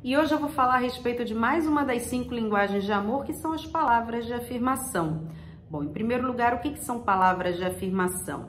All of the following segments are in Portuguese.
E hoje eu vou falar a respeito de mais uma das 5 linguagens de amor, que são as palavras de afirmação. Bom, em primeiro lugar, o que são palavras de afirmação?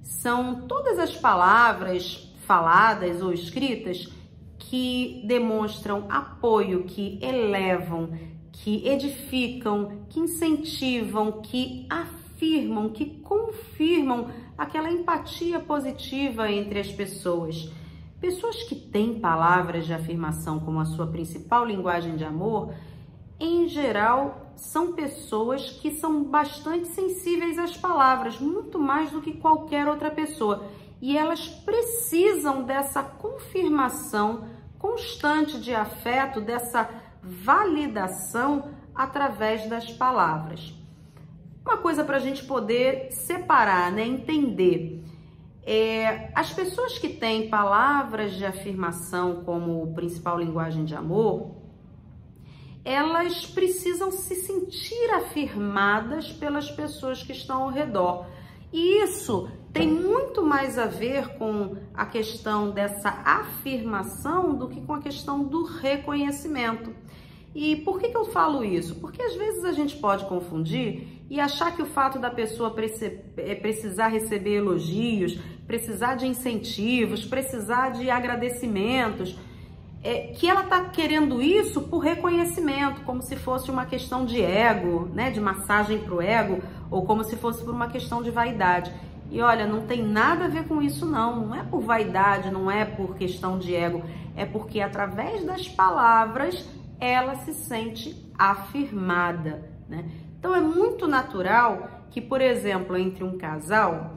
São todas as palavras faladas ou escritas que demonstram apoio, que elevam, que edificam, que incentivam, que afirmam, que confirmam aquela empatia positiva entre as pessoas. Pessoas que têm palavras de afirmação como a sua principal linguagem de amor, em geral, são pessoas que são bastante sensíveis às palavras, muito mais do que qualquer outra pessoa. E elas precisam dessa confirmação constante de afeto, dessa validação através das palavras. Uma coisa para a gente poder separar, né, entender. As pessoas que têm palavras de afirmação como principal linguagem de amor, elas precisam se sentir afirmadas pelas pessoas que estão ao redor. E isso tem muito mais a ver com a questão dessa afirmação do que com a questão do reconhecimento. E por que eu falo isso? Porque às vezes a gente pode confundir e achar que o fato da pessoa precisar receber elogios, precisar de incentivos, precisar de agradecimentos, que ela está querendo isso por reconhecimento, como se fosse uma questão de ego, né, de massagem para o ego, ou como se fosse por uma questão de vaidade. E olha, não tem nada a ver com isso não é por vaidade, não é por questão de ego, é porque através das palavras ela se sente afirmada, né? Então é muito natural que, por exemplo, entre um casal,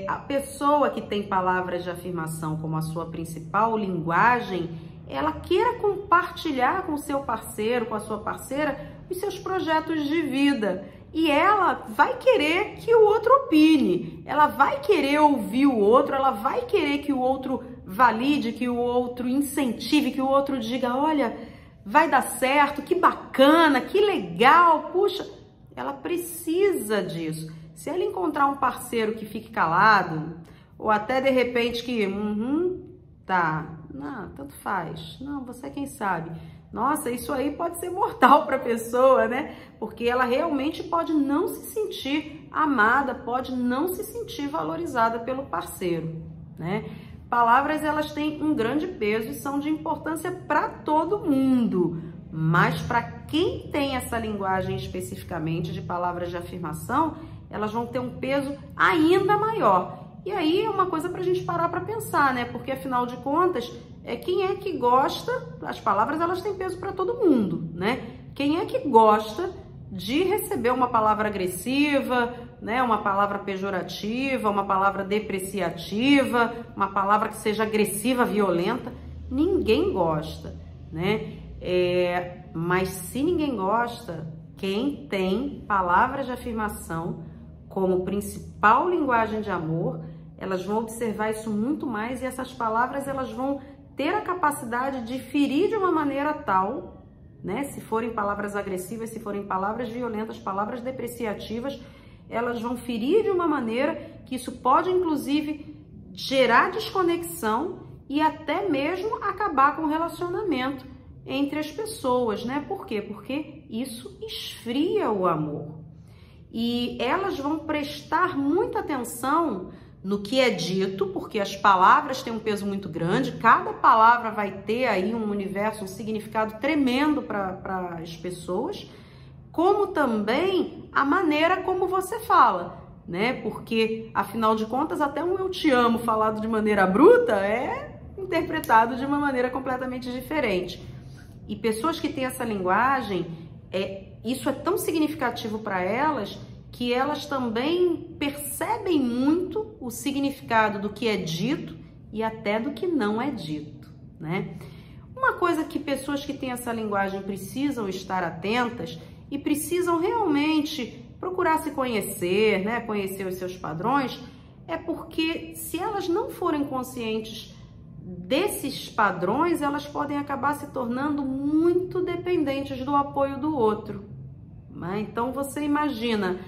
a pessoa que tem palavras de afirmação como a sua principal linguagem, ela queira compartilhar com o seu parceiro, com a sua parceira, os seus projetos de vida. E ela vai querer que o outro opine, ela vai querer ouvir o outro, ela vai querer que o outro valide, que o outro incentive, que o outro diga, olha, vai dar certo, que bacana, que legal, puxa, ela precisa disso. Se ela encontrar um parceiro que fique calado, ou até de repente que, tá, não, tanto faz, não, você quem sabe. Nossa, isso aí pode ser mortal para a pessoa, né? Porque ela realmente pode não se sentir amada, pode não se sentir valorizada pelo parceiro, né? Palavras, elas têm um grande peso e são de importância para todo mundo, mas para quem tem essa linguagem especificamente de palavras de afirmação, elas vão ter um peso ainda maior. E aí é uma coisa para a gente parar para pensar, né? Porque afinal de contas, quem é que gosta, as palavras elas têm peso para todo mundo, né? Quem é que gosta de receber uma palavra agressiva, né? Uma palavra pejorativa, uma palavra depreciativa, uma palavra que seja agressiva, violenta? Ninguém gosta, né? Mas se ninguém gosta, quem tem palavras de afirmação como principal linguagem de amor, elas vão observar isso muito mais e essas palavras elas vão ter a capacidade de ferir de uma maneira tal, né? Se forem palavras agressivas, se forem palavras violentas, palavras depreciativas, elas vão ferir de uma maneira que isso pode, inclusive, gerar desconexão e até mesmo acabar com o relacionamento entre as pessoas, né? Por quê? Porque isso esfria o amor. E elas vão prestar muita atenção no que é dito, porque as palavras têm um peso muito grande, cada palavra vai ter aí um universo, um significado tremendo para as pessoas, como também a maneira como você fala, né? Porque, afinal de contas, até um eu te amo falado de maneira bruta é interpretado de uma maneira completamente diferente. E pessoas que têm essa linguagem, isso é tão significativo para elas que elas também percebem muito o significado do que é dito e até do que não é dito, né? Uma coisa que pessoas que têm essa linguagem precisam estar atentas e precisam realmente procurar se conhecer, né? Conhecer os seus padrões, é porque se elas não forem conscientes desses padrões, elas podem acabar se tornando muito dependentes do apoio do outro, né? Então você imagina,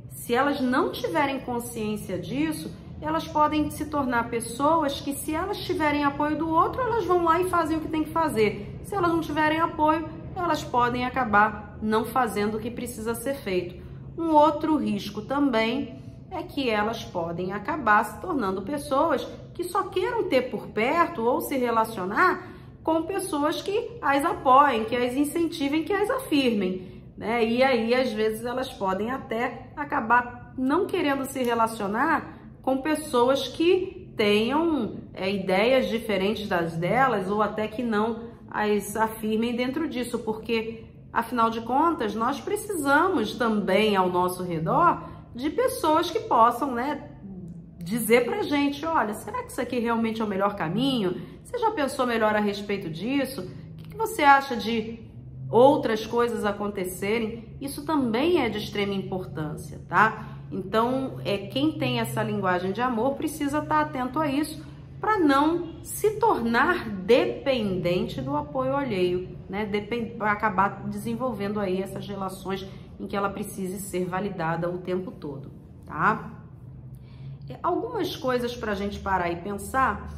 se elas não tiverem consciência disso, elas podem se tornar pessoas que, se elas tiverem apoio do outro, elas vão lá e fazem o que tem que fazer. Se elas não tiverem apoio, elas podem acabar não fazendo o que precisa ser feito. Um outro risco também é que elas podem acabar se tornando pessoas que só queiram ter por perto ou se relacionar com pessoas que as apoiem, que as incentivem, que as afirmem, né? E aí, às vezes, elas podem até acabar não querendo se relacionar com pessoas que tenham ideias diferentes das delas ou até que não as afirmem dentro disso, porque, afinal de contas, nós precisamos também ao nosso redor de pessoas que possam, né, dizer pra gente, olha, será que isso aqui realmente é o melhor caminho? Você já pensou melhor a respeito disso? O que você acha de outras coisas acontecerem? Isso também é de extrema importância, tá? Então, quem tem essa linguagem de amor precisa estar atento a isso para não se tornar dependente do apoio alheio, né? Vai acabar desenvolvendo aí essas relações em que ela precise ser validada o tempo todo, tá? Algumas coisas para a gente parar e pensar,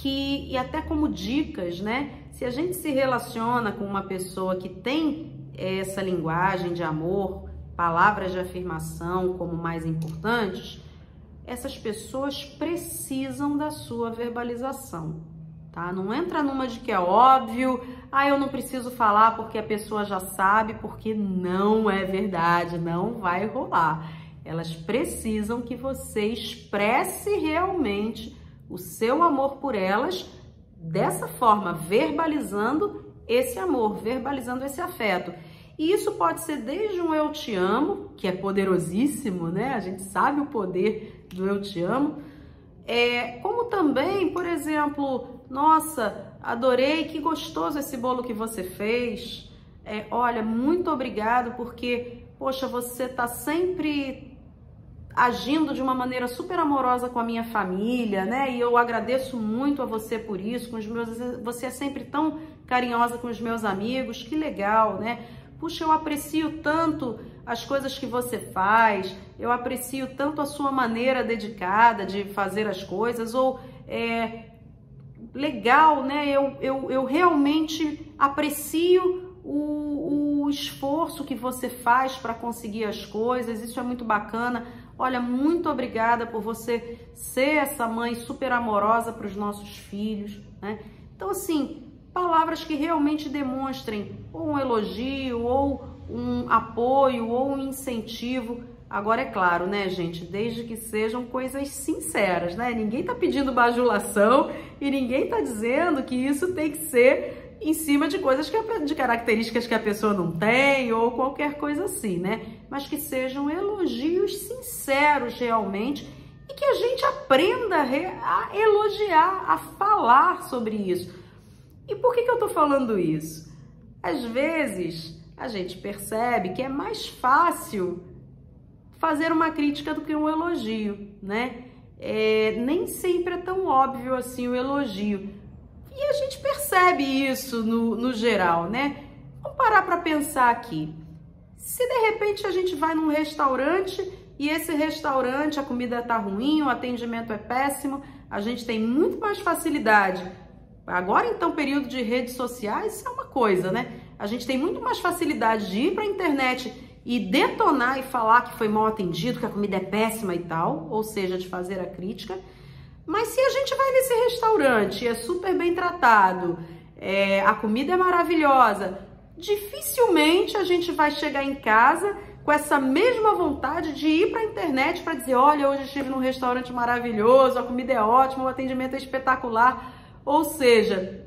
e até como dicas, né? Se a gente se relaciona com uma pessoa que tem essa linguagem de amor, palavras de afirmação como mais importantes, essas pessoas precisam da sua verbalização, tá? Não entra numa de que é óbvio, eu não preciso falar porque a pessoa já sabe, porque não é verdade, não vai rolar. Elas precisam que você expresse realmente o seu amor por elas dessa forma, verbalizando esse amor, verbalizando esse afeto. E isso pode ser desde um eu te amo, que é poderosíssimo, né? A gente sabe o poder do eu te amo. Como também, por exemplo, nossa, adorei, que gostoso esse bolo que você fez. Olha, muito obrigado porque, poxa, você tá sempre agindo de uma maneira super amorosa com a minha família, né? E eu agradeço muito a você por isso. Você é sempre tão carinhosa com os meus amigos, que legal, né? Puxa, eu aprecio tanto as coisas que você faz, eu aprecio tanto a sua maneira dedicada de fazer as coisas, ou legal, né? Eu realmente aprecio o esforço que você faz para conseguir as coisas, isso é muito bacana. Olha, muito obrigada por você ser essa mãe super amorosa para os nossos filhos, né? Então, assim, palavras que realmente demonstrem ou um elogio, ou um apoio, ou um incentivo. Agora, é claro, né, gente, desde que sejam coisas sinceras, né? Ninguém tá pedindo bajulação e ninguém tá dizendo que isso tem que ser em cima de coisas de características que a pessoa não tem ou qualquer coisa assim, né? Mas que sejam elogios sinceros realmente e que a gente aprenda a elogiar, a falar sobre isso. E por que eu tô falando isso? Às vezes a gente percebe que é mais fácil fazer uma crítica do que um elogio, né? Nem sempre é tão óbvio assim o elogio. E a gente percebe isso no geral, né? Vamos parar para pensar aqui. Se de repente a gente vai num restaurante e esse restaurante, a comida tá ruim, o atendimento é péssimo, a gente tem muito mais facilidade. Agora, então, período de redes sociais, isso é uma coisa, né? A gente tem muito mais facilidade de ir para a internet e detonar e falar que foi mal atendido, que a comida é péssima e tal, ou seja, de fazer a crítica. Mas se a gente vai nesse restaurante e é super bem tratado, a comida é maravilhosa, dificilmente a gente vai chegar em casa com essa mesma vontade de ir para a internet para dizer, olha, hoje eu estive num restaurante maravilhoso, a comida é ótima, o atendimento é espetacular. Ou seja,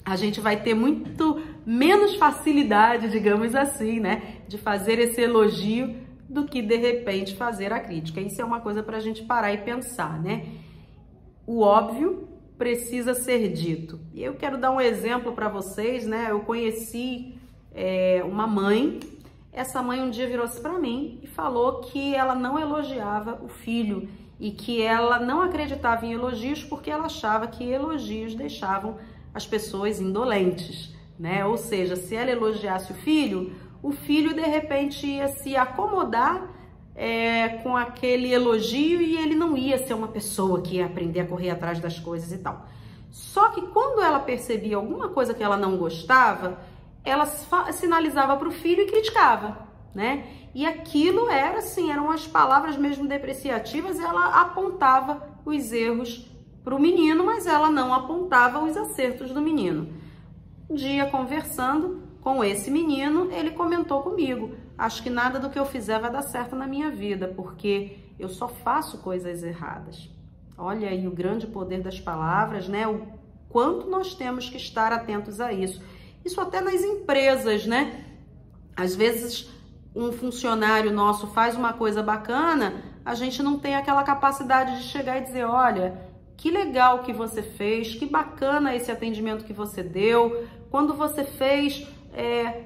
a gente vai ter muito menos facilidade, digamos assim, né, de fazer esse elogio do que, de repente, fazer a crítica. Isso é uma coisa para a gente parar e pensar, né? O óbvio precisa ser dito. E eu quero dar um exemplo para vocês, né? Eu conheci uma mãe. Essa mãe um dia virou-se para mim e falou que ela não elogiava o filho e que ela não acreditava em elogios porque ela achava que elogios deixavam as pessoas indolentes, né? Ou seja, se ela elogiasse o filho de repente ia se acomodar com aquele elogio e ele não ia ser uma pessoa que ia aprender a correr atrás das coisas e tal. Só que quando ela percebia alguma coisa que ela não gostava, ela sinalizava para o filho e criticava, né? E aquilo era assim, eram as palavras mesmo depreciativas, ela apontava os erros para o menino, mas ela não apontava os acertos do menino. Um dia, conversando com esse menino, ele comentou comigo: acho que nada do que eu fizer vai dar certo na minha vida, porque eu só faço coisas erradas. Olha aí o grande poder das palavras, né? O quanto nós temos que estar atentos a isso. Isso até nas empresas, né? Às vezes um funcionário nosso faz uma coisa bacana, a gente não tem aquela capacidade de chegar e dizer: olha, que legal que você fez, que bacana esse atendimento que você deu, quando você fez,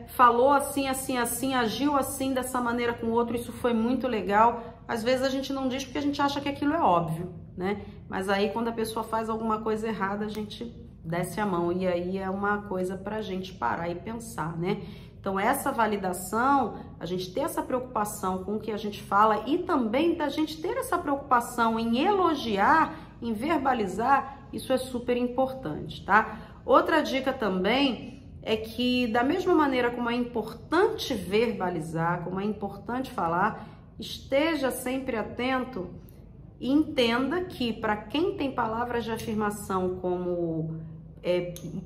falou assim, assim, assim, agiu assim, dessa maneira com o outro, isso foi muito legal. Às vezes a gente não diz porque a gente acha que aquilo é óbvio, né? Mas aí quando a pessoa faz alguma coisa errada, a gente desce a mão, e aí é uma coisa pra gente parar e pensar, né? Então, essa validação, a gente ter essa preocupação com o que a gente fala e também da gente ter essa preocupação em elogiar, em verbalizar, isso é super importante, tá? Outra dica também é que, da mesma maneira como é importante verbalizar, como é importante falar, esteja sempre atento e entenda que, para quem tem palavras de afirmação como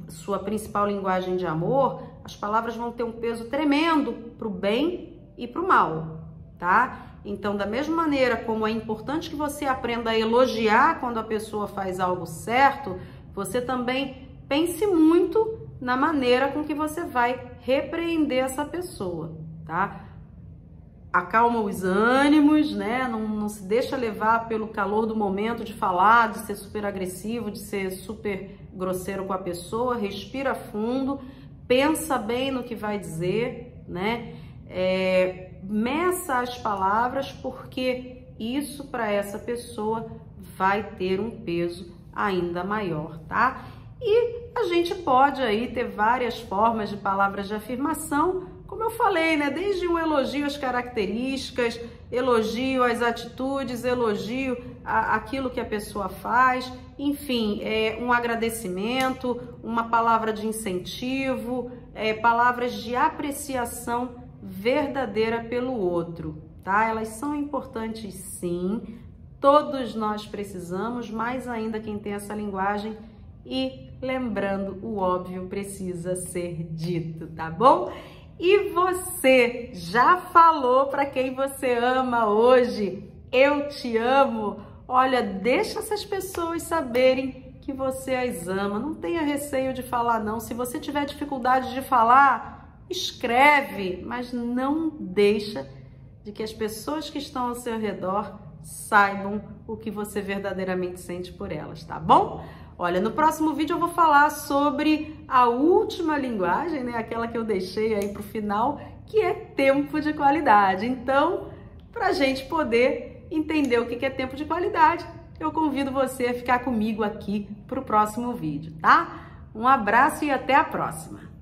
sua principal linguagem de amor, as palavras vão ter um peso tremendo para o bem e para o mal, tá? Então, da mesma maneira como é importante que você aprenda a elogiar quando a pessoa faz algo certo, você também pense muito na maneira com que você vai repreender essa pessoa, tá? Acalma os ânimos, né? Não se deixa levar pelo calor do momento de falar, de ser super agressivo, de ser super grosseiro com a pessoa. Respira fundo, pensa bem no que vai dizer, né? Meça as palavras, porque isso para essa pessoa vai ter um peso ainda maior, tá? E a gente pode aí ter várias formas de palavras de afirmação, como eu falei, né? Desde um elogio às características, elogio às atitudes, elogio àquilo que a pessoa faz, enfim, um agradecimento, uma palavra de incentivo, palavras de apreciação verdadeira pelo outro, tá? Elas são importantes, sim, todos nós precisamos, mais ainda quem tem essa linguagem, e lembrando, o óbvio precisa ser dito, tá bom? E você já falou para quem você ama hoje? Eu te amo. Olha, deixa essas pessoas saberem que você as ama. Não tenha receio de falar não. Se você tiver dificuldade de falar, escreve, mas não deixa de que as pessoas que estão ao seu redor saibam o que você verdadeiramente sente por elas, tá bom? Olha, no próximo vídeo eu vou falar sobre a última linguagem, né? Aquela que eu deixei aí pro final, que é tempo de qualidade. Então, pra gente poder entender o que é tempo de qualidade, eu convido você a ficar comigo aqui pro próximo vídeo, tá? Um abraço e até a próxima!